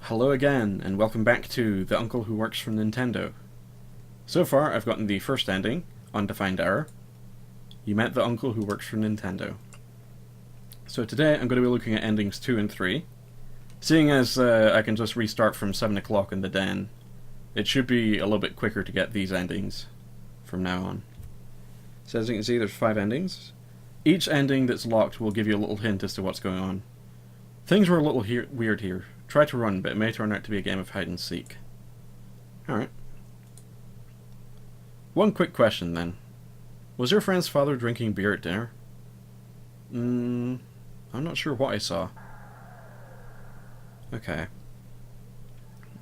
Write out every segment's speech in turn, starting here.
Hello again, and welcome back to The Uncle Who Works for Nintendo. So far, I've gotten the first ending, Undefined Error. You met the uncle who works for Nintendo. So today, I'm going to be looking at endings 2 and 3. Seeing as I can just restart from 7 o'clock in the den, it should be a little bit quicker to get these endings from now on. So as you can see, there's 5 endings. Each ending that's locked will give you a little hint as to what's going on. Things were a little weird here. Try to run, but it may turn out to be a game of hide and seek. Alright. One quick question then. Was your friend's father drinking beer at dinner? I'm not sure what I saw. Okay.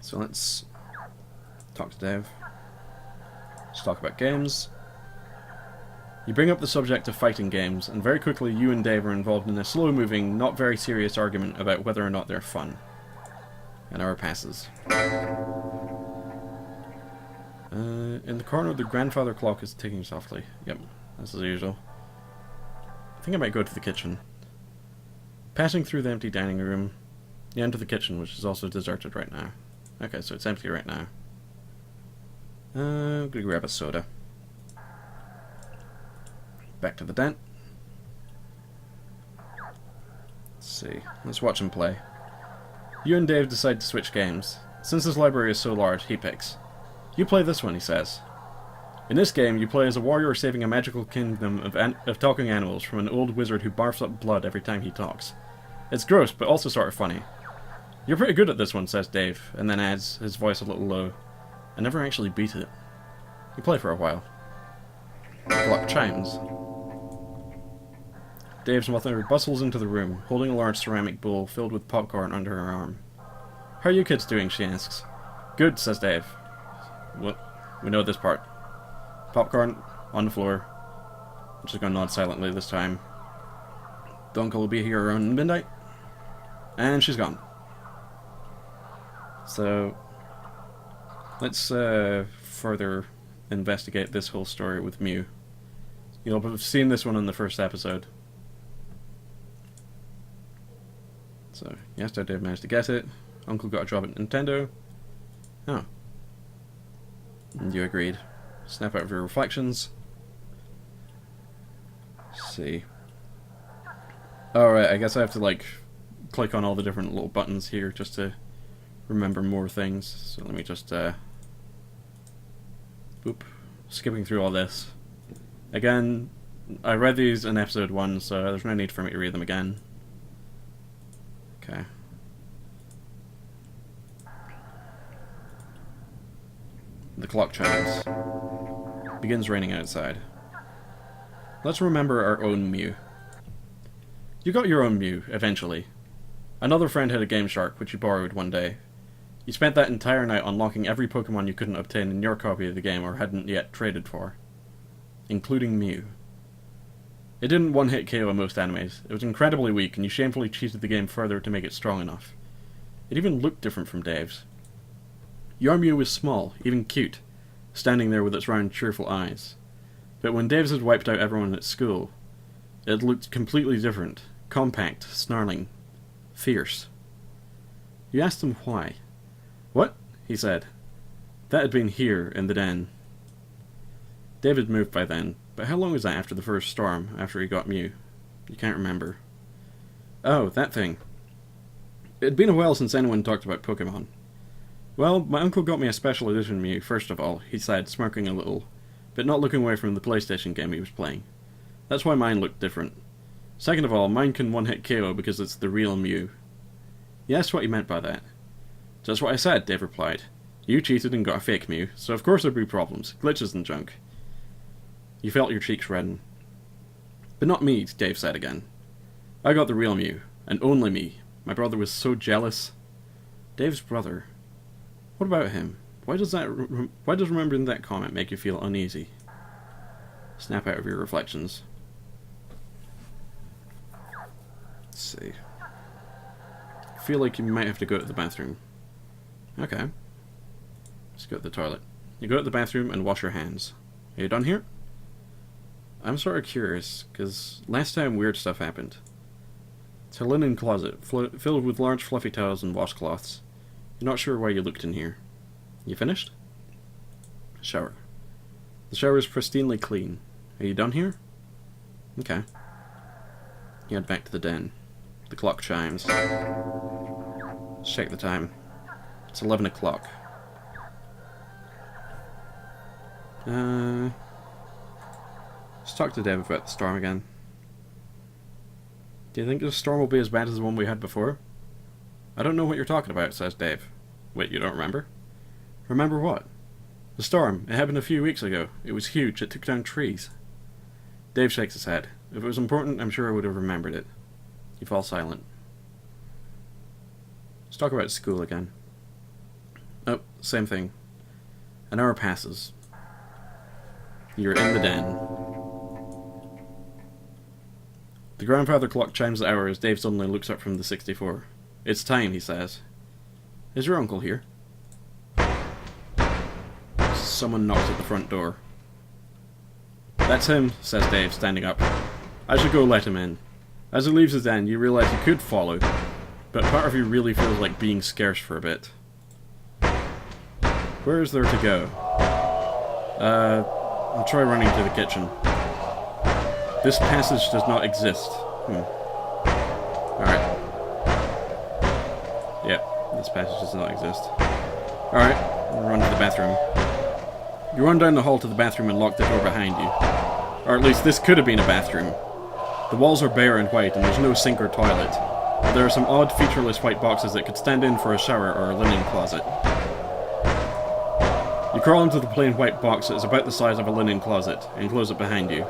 So let's talk to Dave. Let's talk about games. You bring up the subject of fighting games, and very quickly you and Dave are involved in a slow-moving, not very serious argument about whether or not they're fun. An hour passes. In the corner, the grandfather clock is ticking softly. Yep, as usual. I think I might go to the kitchen. Passing through the empty dining room, you enter the kitchen, which is also deserted right now. Okay, so it's empty right now. I'm gonna grab a soda. Back to the den. Let's see. Let's watch him play. You and Dave decide to switch games. Since his library is so large, he picks. You play this one, he says. In this game, you play as a warrior saving a magical kingdom of talking animals from an old wizard who barfs up blood every time he talks. It's gross, but also sort of funny. You're pretty good at this one, says Dave, and then adds, his voice a little low. I never actually beat it. You play for a while. The clock chimes. Dave's mother bustles into the room, holding a large ceramic bowl filled with popcorn under her arm. How are you kids doing, she asks. Good, says Dave. Well, we know this part. Popcorn, on the floor. I'm just gonna nod silently this time. The uncle will be here around midnight. And she's gone. So, let's further investigate this whole story with Mew. You'll have seen this one in the first episode. So, yes, Dave managed to get it. Uncle got a job at Nintendo. Oh. And you agreed. Snap out of your reflections. Let's see. Alright, I guess I have to, like, click on all the different little buttons here just to remember more things. So let me just, boop. Skipping through all this. Again, I read these in episode 1, so there's no need for me to read them again. Okay. The clock chimes. It begins raining outside. Let's remember our own Mew. You got your own Mew, eventually. Another friend had a Game Shark, which you borrowed one day. You spent that entire night unlocking every Pokemon you couldn't obtain in your copy of the game or hadn't yet traded for. Including Mew. It didn't one-hit KO most enemies. It was incredibly weak, and you shamefully cheated the game further to make it strong enough. It even looked different from Dave's. Your Mew was small, even cute, standing there with its round, cheerful eyes. But when Dave's had wiped out everyone at school, it looked completely different, compact, snarling, fierce. You asked him why. What? He said. That had been here, in the den. David moved by then, but how long was that after the first storm, after he got Mew? You can't remember. Oh, that thing. It had been a while since anyone talked about Pokemon. Well, my uncle got me a special edition Mew, first of all, he said, smirking a little, but not looking away from the PlayStation game he was playing. That's why mine looked different. Second of all, mine can one-hit KO because it's the real Mew. You asked what he meant by that. Just what I said, Dave replied. You cheated and got a fake Mew, so of course there'd be problems, glitches and junk. You felt your cheeks redden. But not me, Dave said again. I got the real Mew, and only me. My brother was so jealous. Dave's brother. What about him? Why does remembering that comment make you feel uneasy? Snap out of your reflections. Let's see. I feel like you might have to go to the bathroom. Okay. Let's go to the toilet. You go to the bathroom and wash your hands. Are you done here? I'm sort of curious, because last time weird stuff happened. It's a linen closet, filled with large fluffy towels and washcloths. You're not sure why you looked in here. You finished? Shower. The shower is pristinely clean. Are you done here? Okay. You head back to the den. The clock chimes. Let's check the time. It's 11 o'clock. Let's talk to Dave about the storm again. Do you think this storm will be as bad as the one we had before? I don't know what you're talking about, says Dave. Wait, you don't remember? Remember what? The storm. It happened a few weeks ago. It was huge. It took down trees. Dave shakes his head. If it was important, I'm sure I would have remembered it. You fall silent. Let's talk about school again. Oh, same thing. An hour passes. You're in the den. The grandfather clock chimes the hour as Dave suddenly looks up from the 64. It's time, he says. Is your uncle here? Someone knocks at the front door. That's him, says Dave, standing up. I should go let him in. As he leaves his den, you realise you could follow, but part of you really feels like being scarce for a bit. Where is there to go? I'll try running to the kitchen. This passage does not exist. Alright. Yep, this passage does not exist. Alright, I'll run to the bathroom. You run down the hall to the bathroom and lock the door behind you. Or at least this could have been a bathroom. The walls are bare and white and there's no sink or toilet. There are some odd featureless white boxes that could stand in for a shower or a linen closet. You crawl into the plain white box that is about the size of a linen closet and close it behind you.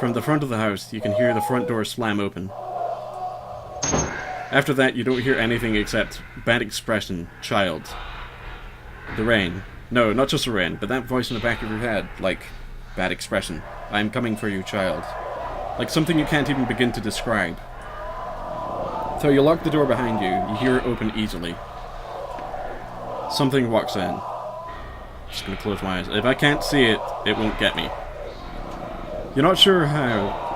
From the front of the house, you can hear the front door slam open. After that, you don't hear anything except bad expression, child. The rain. No, not just the rain, but that voice in the back of your head, like, bad expression. I'm coming for you, child. Like something you can't even begin to describe. So you lock the door behind you, you hear it open easily. Something walks in. Just gonna close my eyes. If I can't see it, it won't get me. You're not sure how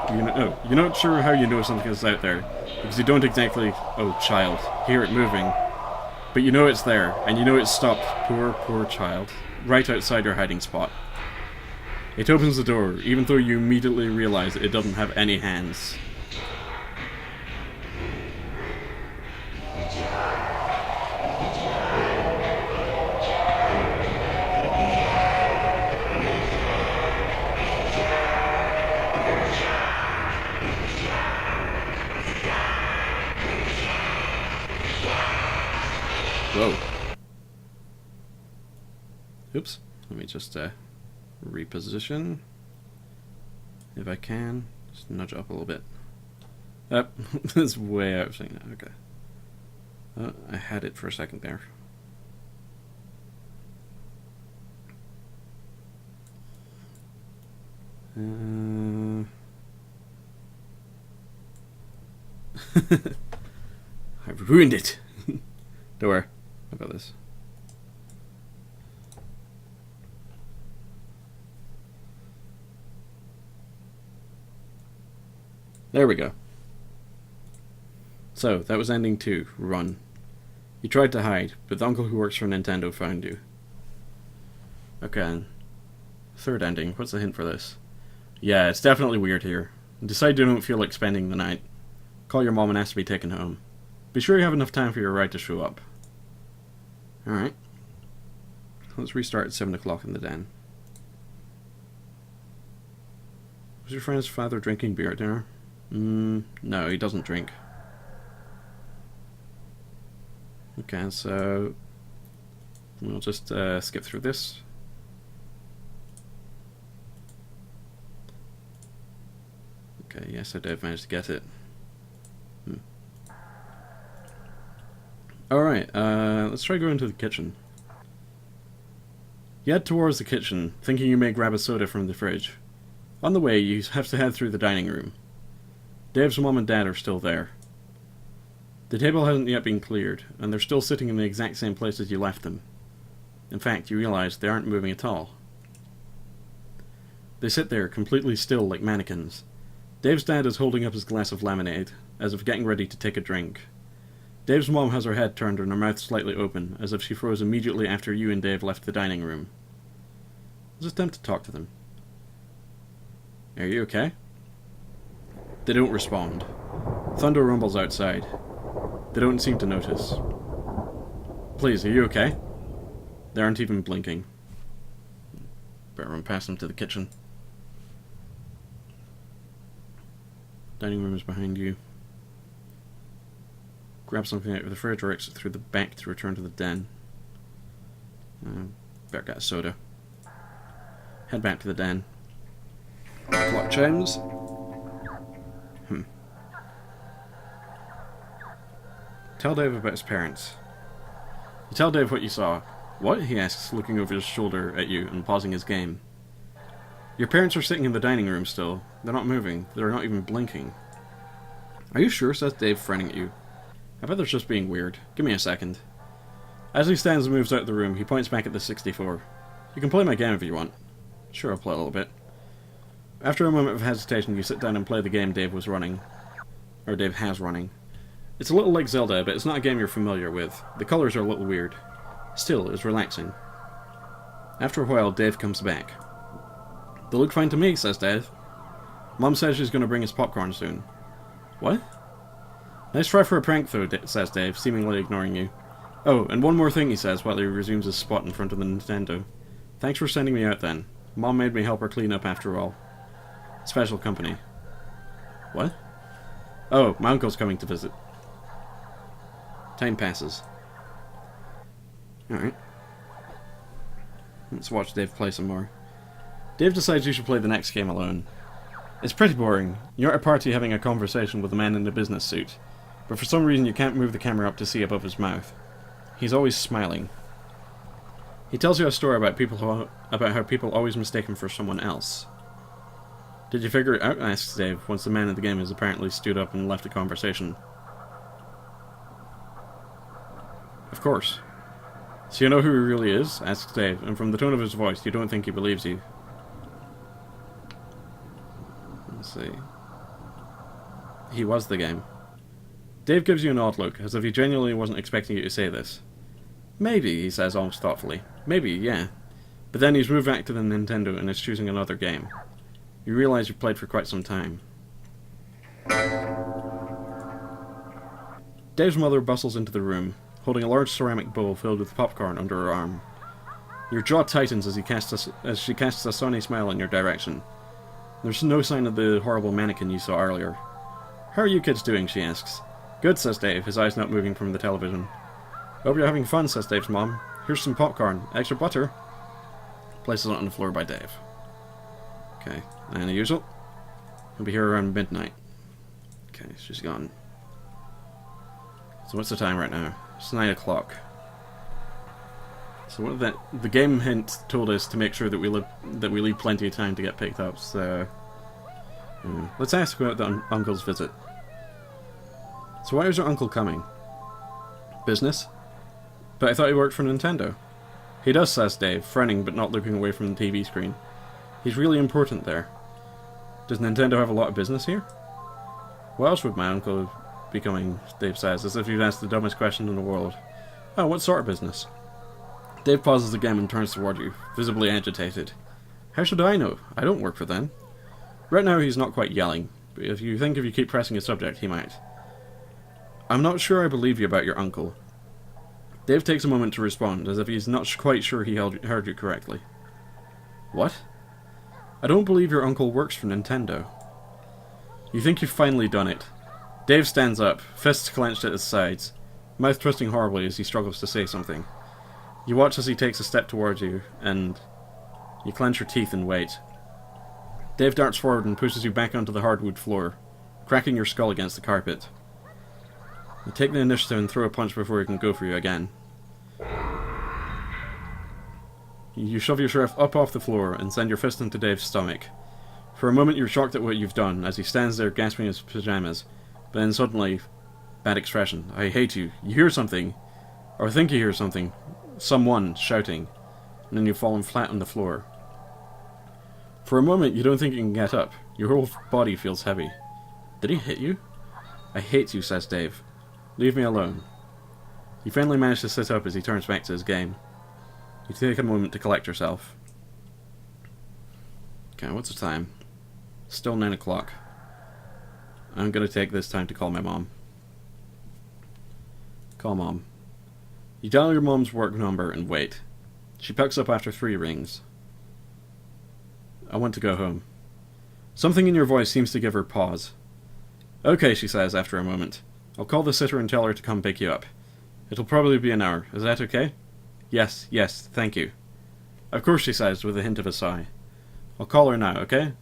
you're not sure how you know something is out there, because you don't exactly, oh child, hear it moving. But you know it's there, and you know it's stopped, poor child, right outside your hiding spot. It opens the door, even though you immediately realize it doesn't have any hands. Whoa. Oops. Let me just reposition. If I can. Just nudge up a little bit. Oh, it's way out of sync now. Okay. Oh, I had it for a second there. I've ruined it. Don't worry. How about this? There we go. So, that was ending 2, Run. You tried to hide, but the uncle who works for Nintendo found you. Okay, and third ending. What's the hint for this? Yeah, it's definitely weird here. Decide you don't feel like spending the night. Call your mom and ask to be taken home. Be sure you have enough time for your ride to show up. Alright. Let's restart at 7 o'clock in the den. Was your friend's father drinking beer at dinner? No, he doesn't drink. Okay, so we'll just skip through this. Okay, yes, I did manage to get it. Alright, let's try going to the kitchen. You head towards the kitchen, thinking you may grab a soda from the fridge. On the way, you have to head through the dining room. Dave's mom and dad are still there. The table hasn't yet been cleared, and they're still sitting in the exact same place as you left them. In fact, you realize they aren't moving at all. They sit there, completely still like mannequins. Dave's dad is holding up his glass of lemonade, as if getting ready to take a drink. Dave's mom has her head turned and her mouth slightly open, as if she froze immediately after you and Dave left the dining room. Let's attempt to talk to them. Are you okay? They don't respond. Thunder rumbles outside. They don't seem to notice. Please, are you okay? They aren't even blinking. Better run past them to the kitchen. Dining room is behind you. Grab something out of the fridge or exit through the back to return to the den. Better get a soda. Head back to the den. Clock chimes. Tell Dave about his parents. You tell Dave what you saw. What? He asks, looking over his shoulder at you and pausing his game. Your parents are sitting in the dining room still. They're not moving. They're not even blinking. Are you sure? Says Dave, frowning at you. I bet they're just being weird. Give me a second. As he stands and moves out of the room, he points back at the 64. You can play my game if you want. Sure, I'll play a little bit. After a moment of hesitation, you sit down and play the game Dave was running. Or Dave has running. It's a little like Zelda, but it's not a game you're familiar with. The colours are a little weird. Still, it's relaxing. After a while, Dave comes back. They look fine to me, says Dave. Mom says she's going to bring us popcorn soon. What? Nice try for a prank, though, says Dave, seemingly ignoring you. Oh, and one more thing, he says, while he resumes his spot in front of the Nintendo. Thanks for sending me out, then. Mom made me help her clean up after all. Special company. What? Oh, my uncle's coming to visit. Time passes. Alright. Let's watch Dave play some more. Dave decides you should play the next game alone. It's pretty boring. You're at a party having a conversation with a man in a business suit, but for some reason you can't move the camera up to see above his mouth. He's always smiling. He tells you a story about how people always mistake him for someone else. Did you figure it out? Asks Dave, once the man in the game has apparently stood up and left the conversation. Of course. So you know who he really is? Asks Dave, and from the tone of his voice, you don't think he believes you. Let's see. He was the game. Dave gives you an odd look, as if he genuinely wasn't expecting you to say this. Maybe, he says almost thoughtfully. Maybe, yeah. But then he's moved back to the Nintendo and is choosing another game. You realise you've played for quite some time. Dave's mother bustles into the room, holding a large ceramic bowl filled with popcorn under her arm. Your jaw tightens as she casts a sunny smile in your direction. There's no sign of the horrible mannequin you saw earlier. How are you kids doing? She asks. Good, says Dave, his eyes not moving from the television. Hope you're having fun, says Dave's mom. Here's some popcorn. Extra butter. Places it on the floor by Dave. Okay, and the usual. He'll be here around midnight. Okay, she's gone. So what's the time right now? It's 9 o'clock. So what the game hint told us to make sure that we leave plenty of time to get picked up. So let's ask about the uncle's visit. So why is your uncle coming? Business? But I thought he worked for Nintendo. He does, says Dave, frowning but not looking away from the TV screen. He's really important there. Does Nintendo have a lot of business here? What else would my uncle be coming, Dave says, as if you've asked the dumbest question in the world. Oh, what sort of business? Dave pauses again and turns toward you, visibly agitated. How should I know? I don't work for them. Right now he's not quite yelling, but if you keep pressing a subject, he might. I'm not sure I believe you about your uncle. Dave takes a moment to respond, as if he's not quite sure he heard you correctly. What? I don't believe your uncle works for Nintendo. You think you've finally done it. Dave stands up, fists clenched at his sides, mouth twisting horribly as he struggles to say something. You watch as he takes a step towards you, and you clench your teeth and wait. Dave darts forward and pushes you back onto the hardwood floor, cracking your skull against the carpet. You take the initiative and throw a punch before he can go for you again. You shove yourself up off the floor and send your fist into Dave's stomach. For a moment you're shocked at what you've done, as he stands there gasping his pyjamas, but then suddenly, bad expression, I hate you. You hear something, or think you hear something, someone shouting, and then you've fallen flat on the floor. For a moment you don't think you can get up. Your whole body feels heavy. Did he hit you? I hate you, says Dave. Leave me alone. You finally manage to sit up as he turns back to his game. You take a moment to collect yourself. Okay, what's the time? Still 9 o'clock. I'm gonna take this time to call my mom. Call Mom. You dial your mom's work number and wait. She picks up after 3 rings. I want to go home. Something in your voice seems to give her pause. Okay, she says after a moment. I'll call the sitter and tell her to come pick you up. It'll probably be an hour. Is that okay? Yes, thank you. Of course, she says, with a hint of a sigh. I'll call her now, okay?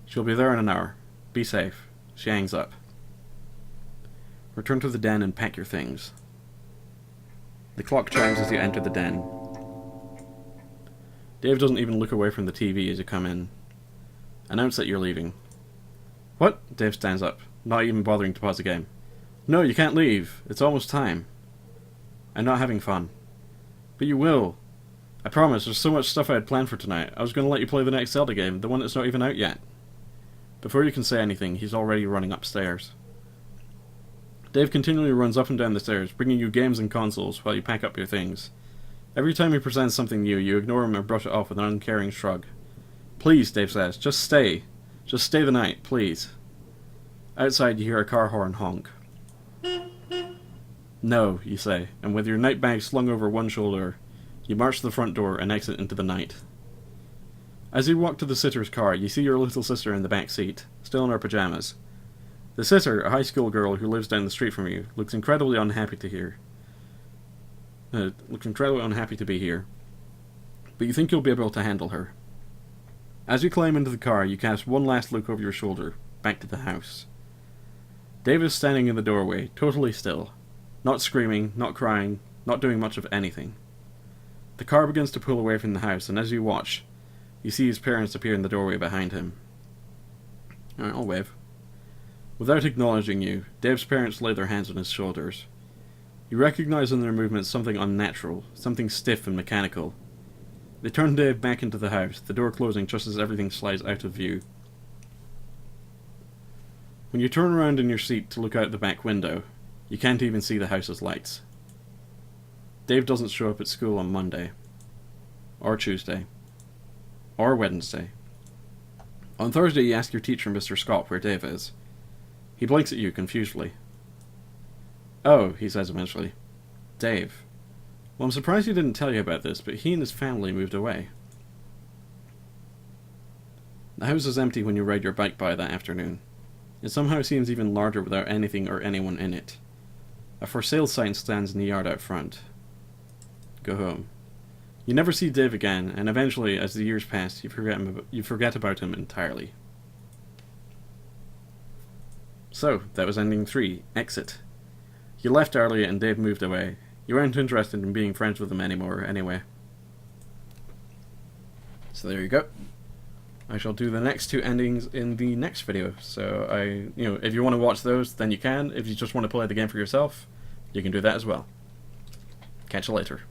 She'll be there in an hour. Be safe. She hangs up. Return to the den and pack your things. The clock chimes as you enter the den. Dave doesn't even look away from the TV as you come in. Announce that you're leaving. What? Dave stands up, not even bothering to pause the game. No, you can't leave. It's almost time. I'm not having fun. But you will. I promise, there's so much stuff I had planned for tonight. I was going to let you play the next Zelda game, the one that's not even out yet. Before you can say anything, he's already running upstairs. Dave continually runs up and down the stairs, bringing you games and consoles while you pack up your things. Every time he presents something new, you ignore him or brush it off with an uncaring shrug. Please, Dave says, just stay. Just stay the night, please. Outside, you hear a car horn honk. No, you say, and with your night bag slung over one shoulder, you march to the front door and exit into the night. As you walk to the sitter's car, you see your little sister in the back seat, still in her pajamas. The sitter, a high school girl who lives down the street from you, looks incredibly unhappy to be here. But you think you'll be able to handle her. As you climb into the car, you cast one last look over your shoulder, back to the house. Dave is standing in the doorway, totally still. Not screaming, not crying, not doing much of anything. The car begins to pull away from the house, and as you watch, you see his parents appear in the doorway behind him. Alright, I'll wave. Without acknowledging you, Dave's parents lay their hands on his shoulders. You recognize in their movements something unnatural, something stiff and mechanical. They turn Dave back into the house, the door closing just as everything slides out of view. When you turn around in your seat to look out the back window, you can't even see the house's lights. Dave doesn't show up at school on Monday. Or Tuesday. Or Wednesday. On Thursday you ask your teacher, Mr. Scott, where Dave is. He blinks at you confusedly. Oh, he says eventually. Dave. Well, I'm surprised he didn't tell you about this, but he and his family moved away. The house is empty when you ride your bike by that afternoon. It somehow seems even larger without anything or anyone in it. A for sale sign stands in the yard out front. Go home. You never see Dave again, and eventually, as the years pass, you forget about him entirely. So, that was ending 3, Exit. You left early and Dave moved away. You weren't interested in being friends with him anymore, anyway. So there you go. I shall do the next 2 endings in the next video. So if you want to watch those, then you can. If you just want to play the game for yourself, you can do that as well. Catch you later.